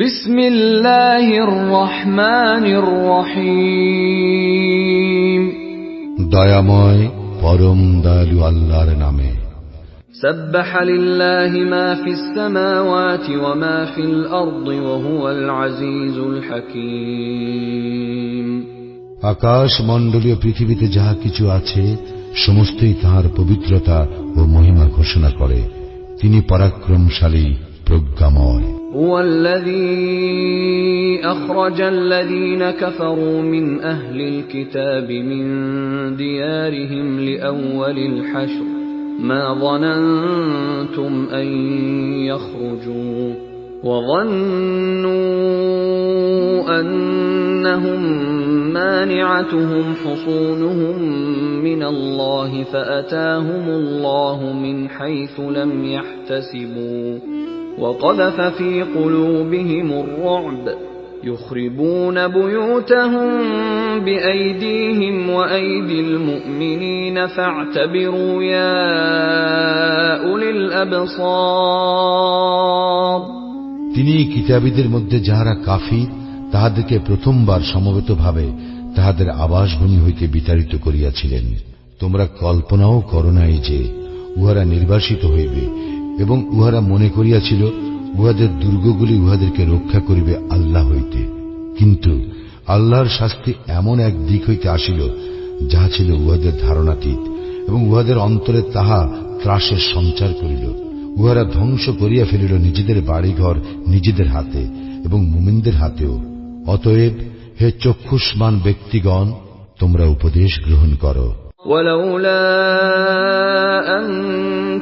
বিসমিল্লাহির রহমানির রহিম। দয়াময় পরম দয়ালু আল্লাহর নামে। সাব্বাহা লিল্লাহি মা ফিস সামাওয়াতি ওয়া মা ফিল আরদি ওয়া হুয়াল আজিজুল হাকীম। আকাশ মণ্ডলীয় পৃথিবীতে যাহা কিছু আছে সমস্তই তাঁর পবিত্রতা ও মহিমা ঘোষণা করে। তিনি পরাক্রমশালী, প্রজ্ঞাময়। হুয়াল্লাযী আখরাজাল্লাযীনা কাফারু মিন আহলিল কিতাবি মিন দিয়ারিহিম লিআউয়ালিল হাশর মা যানানতুম আন ইয়াখরুজু ওয়া যান্নু আন্নাহুম মানি'আতুহুম হুসুনুহুম মিনাল্লাহি ফাআতাহুমুল্লাহু মিন হাইথু লাম ইয়াহতাসিবু وقذف في قلوبهم الرعب يخربون بيوتهم بأيديهم وأيدي المؤمنين فاعتبروا يا أولي الأبصار। তিনি কিতাবীদের মধ্যে যাহারা কাফির তাহাদেরকে প্রথমবার সমবেতভাবে তাহাদের আবাসভূমি হইতে বিতাড়িত করিয়াছিলেন। তোমরা কল্পনাও করো নাই যে উহারা নির্বাসিত হইবে এবং উহারা মনে করিয়াছিল উহাদের দুর্গগুলি উহাদেরকে রক্ষা করিবে আল্লাহ হইতে। কিন্তু আল্লাহর শাস্তি এমন এক দিক হইতে আসিল যাহা ছিল উহাদের ধারণাতীত, এবং উহাদের অন্তরে তাহা ত্রাসের সঞ্চার করিল। উহারা ধ্বংস করিয়া ফেলিল নিজেদের বাড়িঘর নিজেদের হাতে এবং মুমিনদের হাতেও। অতএব হে চক্ষুষ্মান ব্যক্তিগণ, তোমরা উপদেশ গ্রহণ করো। ولولا أن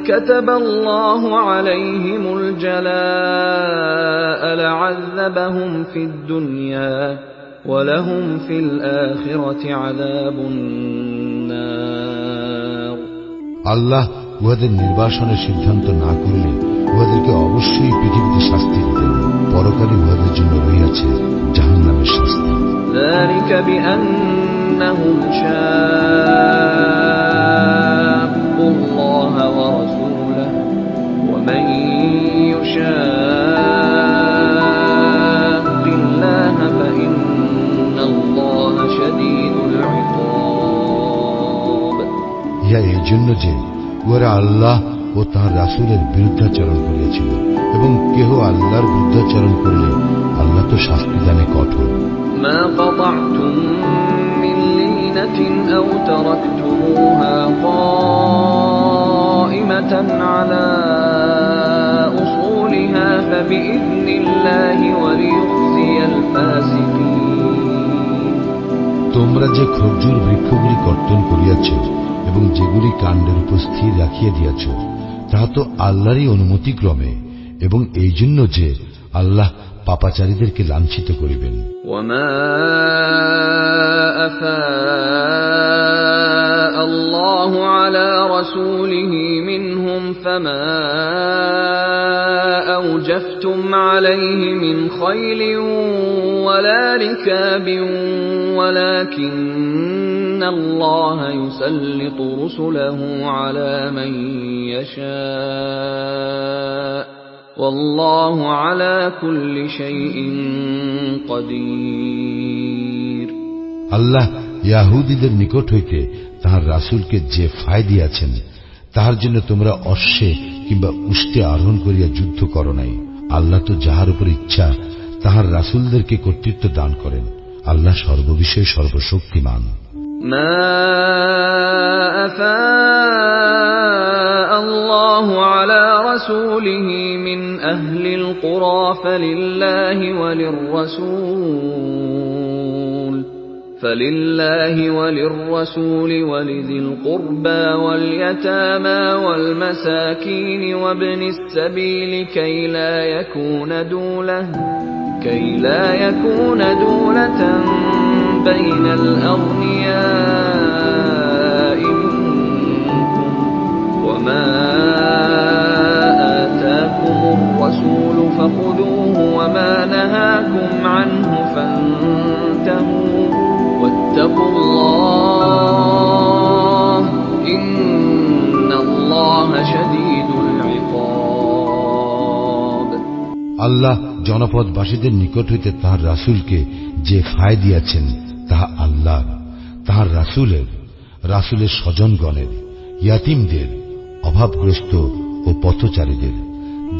كتب الله عليهم الجلاء لعذبهم في الدنيا ولهم في الآخرة عذاب النار। আল্লাহ উহাদের নির্বাসনের সিদ্ধান্ত না করলে উহাদেরকে অবশ্যই পৃথিবীতে শাস্তি দিতেন। পরকালে উহাদের জন্য রহিয়াছে জাহান্নামের শাস্তি। ذلك بأنهم شاقوا الله ورسوله ومن يشاق الله فإن الله شديد العقاب। ইহা এই জন্য যে উহারা আল্লাহ ও তাঁর রাসূলের বিরুদ্ধাচরণ করিয়াছিল, এবং কেহ আল্লাহর বিরুদ্ধাচরণ করলে আল্লাহ তো শাস্তিদানে কঠোর। ما قطعتم من لينة أو تركتموها قائمة على أصولها فبإذن الله وليخزي الفاسقين। তোমরা যে খরজুর বৃক্ষগুলি কর্তন করিয়াছ এবং যেগুলি কাণ্ডের উপর স্থির রাখিয়া দিয়াছ, তাহা তো আল্লাহরই অনুমতিক্রমে, এবং এই জন্য যে আল্লাহ পাপাচারীদেরকে লাঞ্ছিত করিবেন। وما أفاء الله على رسوله منهم فما أوجفتم عليه من خيل ولا ركاب ولكن الله يسلط رسله على من يشاء والله على كل شيء قدير। আল্লাহ ইয়াহুদীদের নিকট হইতে তাহার রাসূলকে যে ফায় দিয়াছেন, তাহার জন্য তোমরা অশ্বে কিংবা উষ্টে আরোহণ করিয়া যুদ্ধ করো নাই। আল্লাহ তো যাহার উপর ইচ্ছা তাহার রাসূলদেরকে কর্তৃত্ব দান করেন। আল্লাহ সর্ববিষয়ে সর্বশক্তিমান। ما أفاء الله على رسوله من أهل القرى فلله وللرسول ولذي القربى واليتامى والمساكين وابن السبيل كي لا يكون دولة بين الأغنياء منكم وما آتاكم الرسول فخذوه وما نهاكم عنه فانتهوا واتقوا الله إن الله شديد العقاب। আল্লাহ জনপদবাসীদের নিকট হইতে তাহার রাসূলকে যে ফায় দিয়াছেন তাহা আল্লাহ, তাহার রাসূলের স্বজনগণের, ইয়াতীমদের, অভাবগ্রস্ত ও পথচারীদের,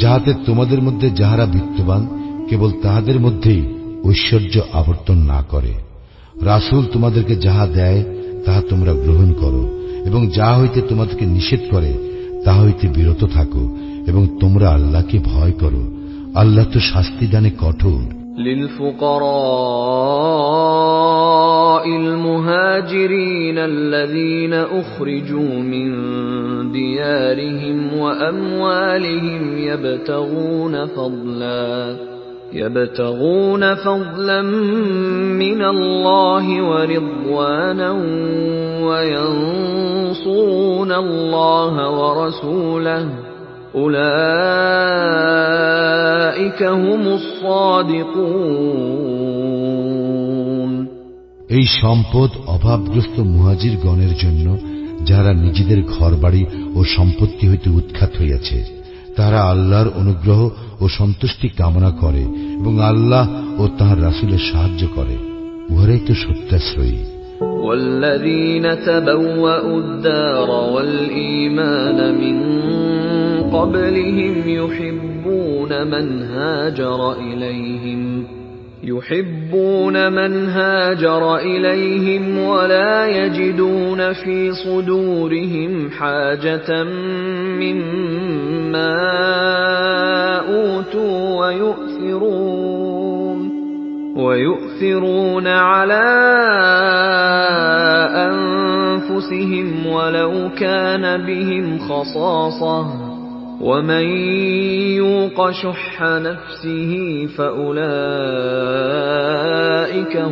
যাহাতে তোমাদের মধ্যে যাহারা বিত্তবান কেবল তাহাদের মধ্যেই ঐশ্বর্য আবর্তন না করে। রাসূল তোমাদেরকে যাহা দেয় তাহা তোমরা গ্রহণ করো, এবং যাহা হইতে তোমাদেরকে নিষেধ করে তাহা হইতে বিরত থাকো, এবং তোমরা আল্লাহকে ভয় করো। আল্লাহ তো শাস্তিদানে কঠোর। للفقراء المهاجرين الذين أخرجوا من ديارهم وأموالهم يبتغون فضلا من الله ورضوانا وينصرون الله ورسوله أولئك هم الصادقون। এই সম্পদ অভাবগ্রস্ত মুহাজিরগণের জন্য, যারা নিজেদের ঘরবাড়ি ও সম্পত্তি হইতে উৎখাত হইয়াছে, তারা আল্লাহর অনুগ্রহ ও সন্তুষ্টি কামনা করে এবং আল্লাহ ও তাঁর রাসূলের সাহায্য করে। উহারাই তো সত্যাশ্রয়ী। والذين تبوأوا الدار والإيمان من قبلهم يحبون من هاجر إليهم ولا يجدون في صدورهم حاجة مما أوتوا ويؤثرون على أنفسهم ولو كان بهم خصاصة ومن يوق شح نفسه فأولئك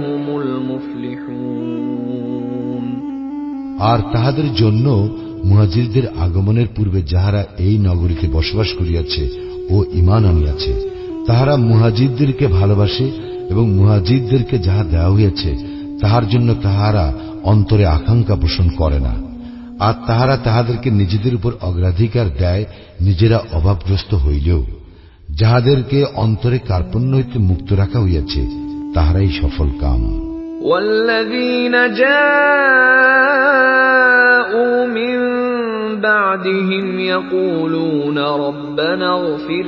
هم المفلحون। আর তাহাদের জন্য মুহাজিরদের আগমনের পূর্বে যাহারা এই নগরীতে বসবাস করিয়াছে ও ঈমান আনিয়াছে, তাহারা মুহাজিরদেরকে ভালোবাসে এবং মুহাজিরদেরকে যাহা দেওয়া হইয়াছে তাহার জন্য তাহারা অন্তরে আকাঙ্ক্ষা পোষণ করে না। আর তাহারা তাহাদেরকে নিজেদের উপর অগ্রাধিকার দেয়, নিজেরা অভাবগ্রস্ত হইলেও। যাহাদেরকে অন্তরে কার্পণ্য হইতে মুক্ত রাখা হইয়াছে তাহারাই সফল কাম। والذين جاءوا من بعدهم يقولون ربنا اغفر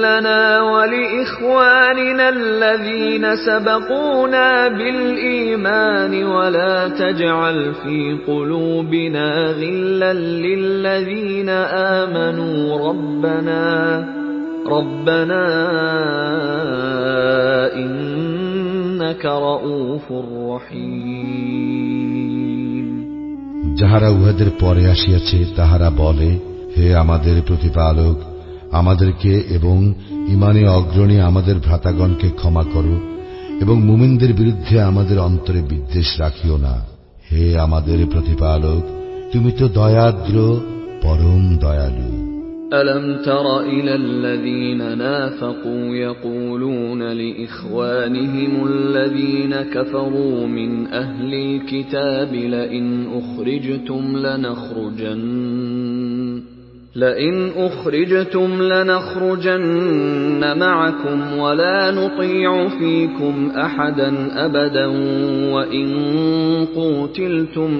لنا ولإخواننا الذين سبقونا بالإيمان ولا تجعل في قلوبنا غلا للذين آمنوا ربنا إنك رؤوف رحيم। যাহারা উহাদের পরে আসিয়াছে তাহারা বলে, হে আমাদের প্রতিপালক, আমাদেরকে এবং ঈমানে অগ্রণী আমাদের ভ্রাতাগণকে ক্ষমা করো এবং মুমিনদের বিরুদ্ধে আমাদের অন্তরে বিদ্বেষ রাখিও না। হে আমাদের প্রতিপালক, তুমি তো দয়াদ্র, পরম দয়ালু। ألم تر إلى الذين نافقوا يقولون لإخوانهم الذين كفروا من أهل الكتاب لئن أخرجتم لنخرجن معكم ولا نطيع فيكم أحدا أبدا وإن قوتلتم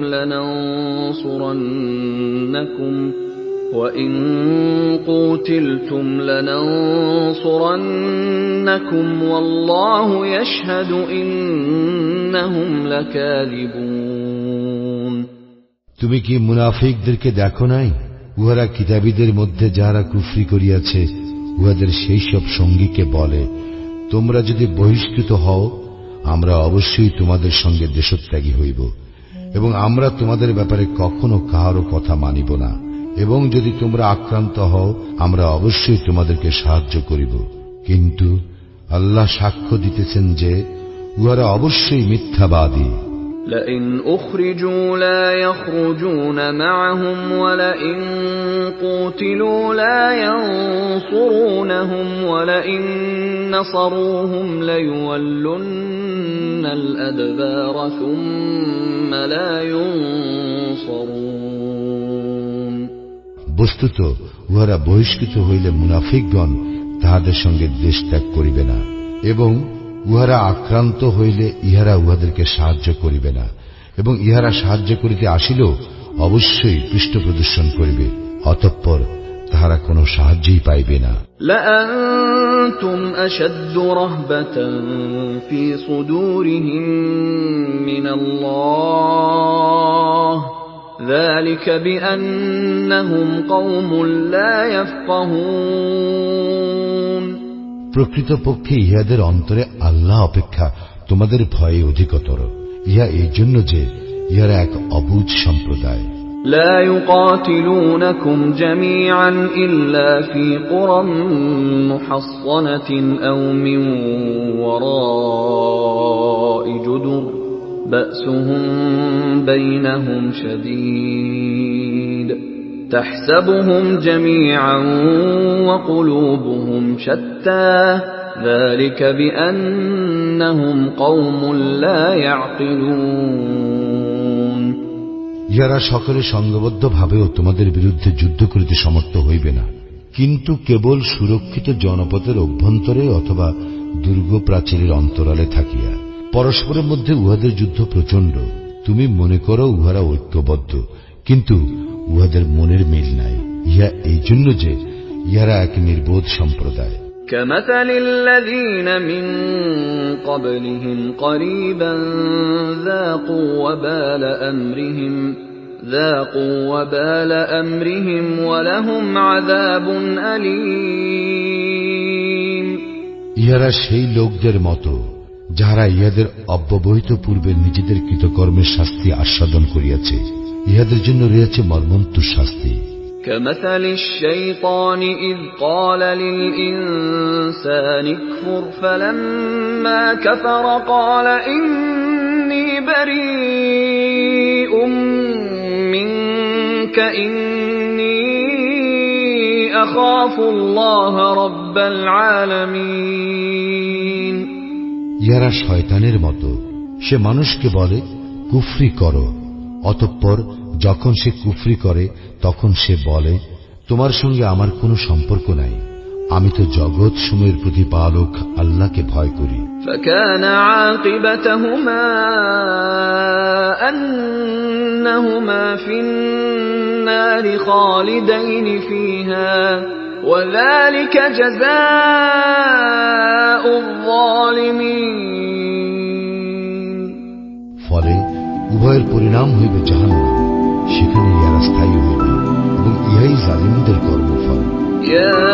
لننصرنكم والله يشهد إنهم لكاذبون। তুমি কি মুনাফিকদেরকে দেখো নাই? উহারা কিতাবীদের মধ্যে যাহারা কুফরি করিয়াছে উহাদের সেই সব সঙ্গীকে বলে, তোমরা যদি বহিষ্কৃত হও আমরা অবশ্যই তোমাদের সঙ্গে দেশত্যাগী হইব এবং আমরা তোমাদের ব্যাপারে কখনো কাহারও কথা মানিব না, এবং যদি তোমরা আক্রান্ত হও আমরা অবশ্যই তোমাদেরকে সাহায্য করিব। কিন্তু আল্লাহ সাক্ষ্য দিতেছেন যে উহারা অবশ্যই মিথ্যাবাদী। لئن أخرجوا لا يخرجون معهم ولئن قوتلوا لا ينصرونهم ولئن نصروهم ليولن الأدبار ثم لا ينصرون বস্তুত উহারা বহিষ্কৃত হইলে মুনাফিকগণ তাহাদের সঙ্গে দেশ ত্যাগ করিবে না, এবং উহারা আক্রান্ত হইলে ইহারা উহাদেরকে সাহায্য করিবে না, এবং ইহারা সাহায্য করিতে আসিলেও অবশ্যই পৃষ্ঠ প্রদর্শন করিবে, অতঃপর তাহারা কোনো সাহায্যই পাইবে না। لأنتم أشد رهبة في صدورهم من الله ذلك بأنهم قوم لا يفقهون। প্রকৃতপক্ষে ইহাদের অন্তরে আল্লাহ অপেক্ষা তোমাদের ভয়ে অধিকতর, ইহা এই জন্য যে ইহারা এক অবুঝ সম্প্রদায়। لا يقاتلونكم جميعا إلا في قرى محصنة أو من وراء جدر بأسهم بينهم شديد تحسبهم جميعا وقلوبهم شتى ذلك بأنهم قوم لا يعقلون। ইহারা সকলে সঙ্গবদ্ধ ভাবেও তোমাদের বিরুদ্ধে যুদ্ধ করিতে সমর্থ হইবে না, কিন্তু কেবল সুরক্ষিত জনপদের অভ্যন্তরে অথবা দুর্গ প্রাচীরের অন্তরালে থাকিয়া। পরস্পরের মধ্যে উহাদের যুদ্ধ প্রচণ্ড, তুমি মনে করো উহারা ঐক্যবদ্ধ, কিন্তু উহাদের মনের মিল নাই। ইহা এই জন্য যে ইহারা এক নির্বোধ সম্প্রদায়। كمثل الذين من قبلهم قريبا ذاقوا وبال أمرهم ولهم عذاب أليم। ইহারা সেই লোকদের মতো যাহারা ইহাদের অব্যবহিত পূর্বে নিজেদের কৃতকর্মের শাস্তি আস্বাদন করিয়াছে, ইহাদের জন্য রয়েছে মর্মন্তুদ শাস্তি। كمثل الشيطان إذ قال للإنسان اكفر فلما كفر قال إني بريء منك إني أخاف الله رب العالمين। ইহারা শয়তানের মতো, সে মানুষকে বলে কুফরি করো, অতঃপর যখন সে কুফরি করে তখন সে বলে তোমার সঙ্গে আমার কোনো সম্পর্ক নাই, আমি তো জগৎ সমূহের প্রতিপালক আল্লাহকে ভয় করি। فكان عاقبتهما أنهما في النار خالدين فيها وذلك جزاء الظالمين। ফলে উভয়ের পরিণাম হইবে জাহান্নাম, সেখানে ইহারা স্থায়ী হইবে, এবং ইহাই জালিমদের কর্মফল। يا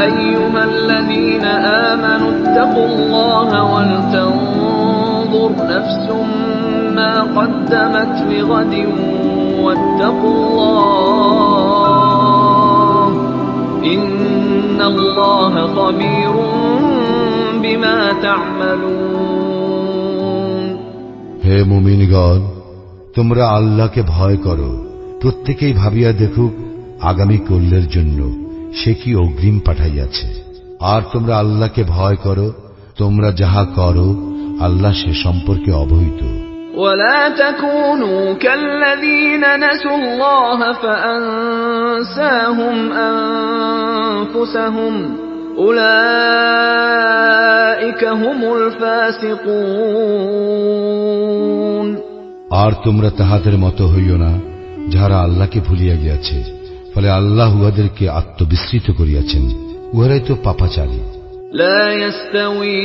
أيها الذين آمنوا اتقوا الله ولتنظر نفس ما قدمت لغد واتقوا الله إن الله خبير بما تعملون। হে মুমিনগণ, তোমরা আল্লাহকে ভয় করো, প্রত্যেকেই ভাবিয়া দেখুক আগামী কল্যের জন্য সে কি অগ্রিম পাঠাইয়াছে। আর তোমরা আল্লাহকে ভয় করো, তোমরা যাহা করো আল্লাহ সে সম্পর্কে অবহিত। ولا تكونوا كالذين نسوا الله فأنساهم أنفسهم أولئك هم الفاسقون। আর তোমরা তাহাদের মতো হইও না যাহারা আল্লাহকে ভুলিয়া গিয়াছে, ফলে আল্লাহ উহাদেরকে আত্মবিস্মৃত করিয়াছেন, উহারাই তো পাপাচারী। لا يستوي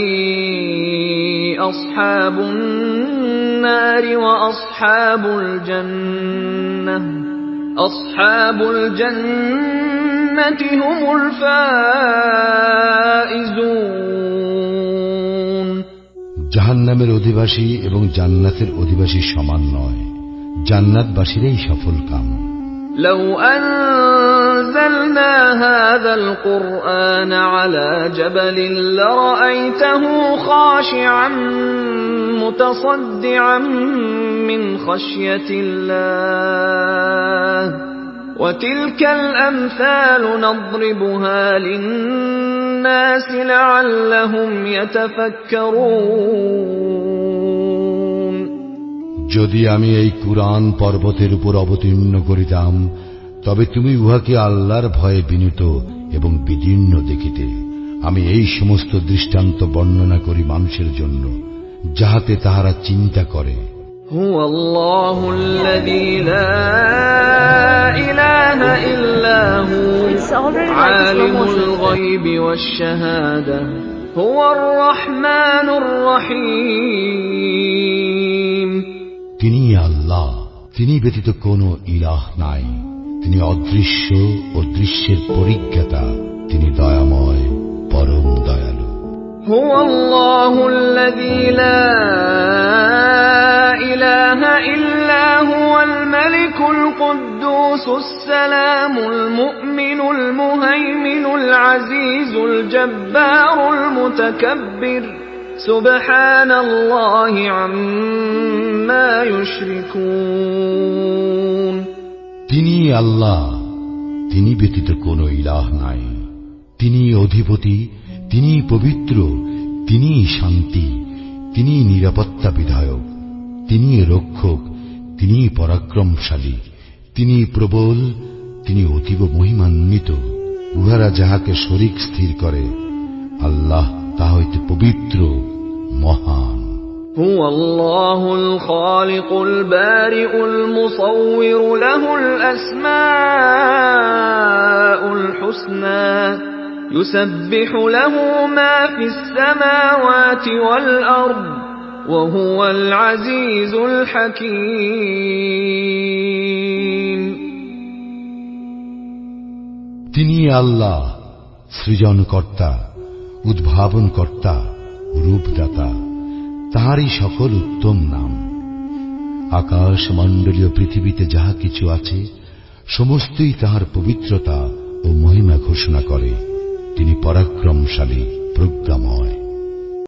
أصحاب النار وأصحاب الجنة أصحاب الجنة هم الفائزون। জাহান্নামের অধিবাসী এবং জান্নাতের অধিবাসী সমান নয়, জান্নাতবাসীরাই সফল কাম। لو أنزلنا هذا القرآن على جبل لرأيته خاشعا متصدعا من خشية الله وتلك الأمثال نضربها للناس الناس لعلهم يتفكرون যদি আমি এই কুরআন পর্বতের উপর অবতীর্ণ করিতাম তবে তুমি উহাকে আল্লাহর ভয়ে বিনীত এবং বিদীর্ণ দেখিতে। আমি এই সমস্ত দৃষ্টান্ত বর্ণনা করি মানুষের জন্য, যাহাতে তাহারা চিন্তা করে। হুয়াল্লাহুল্লাযী লা ইলাহা ইল্লা হু আলিমুল গায়বি ওয়াশ শাহাদাহ হুয়ার রাহমানুর রহিম। তিনি আল্লাহ, তিনি ব্যতীত কোনো ইলাহ নাই। তিনি অদৃশ্য ও দৃশ্যের পরিজ্ঞাতা, তিনি দয়াময়, পরম দয়ালু। হুয়াল্লাহুল্লাযী লা ইলাহা ইল্লা হুয়াল মালিকুল কুদ্দুসুস সালামুল মুমিনুল মুহাইমিনুল আজিজুল জব্বারুল মুতাকাব্বির সুবহানাল্লাহি আম্মা ইউশরিকুন। তিনি আল্লাহ, তিনি ব্যতীত কোনো ইলাহ নাই। তিনি অধিপতি, তিনি পবিত্র, তিনি শান্তি, তিনি নিরাপত্তা বিধায়ক, তিনি রক্ষক, তিনি পরাক্রমশালী, তিনি প্রবল, তিনি অতীব মহিমান্বিত। উহারা যাহাকে শরীক স্থির করে, আল্লাহ তা হইতে পবিত্র, মহান। হুয়াল্লাহুল খালিকুল বারিউল মুসাউবিরু লাহুল আসমাউল হুসনা ইউসাব্বিহু লাহু মা ফিস সামাওয়াতি ওয়াল আরদ ওয়া হুয়াল আজিজুল হাকীম। তিনি আল্লাহ, সৃজনকর্তা, উদ্ভাবনকর্তা, রূপদাতা। তাহারই সকল উত্তম নাম। আকাশ মণ্ডলীয় পৃথিবীতে যাহা কিছু আছে, সমস্তই তাহার পবিত্রতা ও মহিমা ঘোষণা করে। তিনি পরাক্রমশালী, প্রজ্ঞাময়।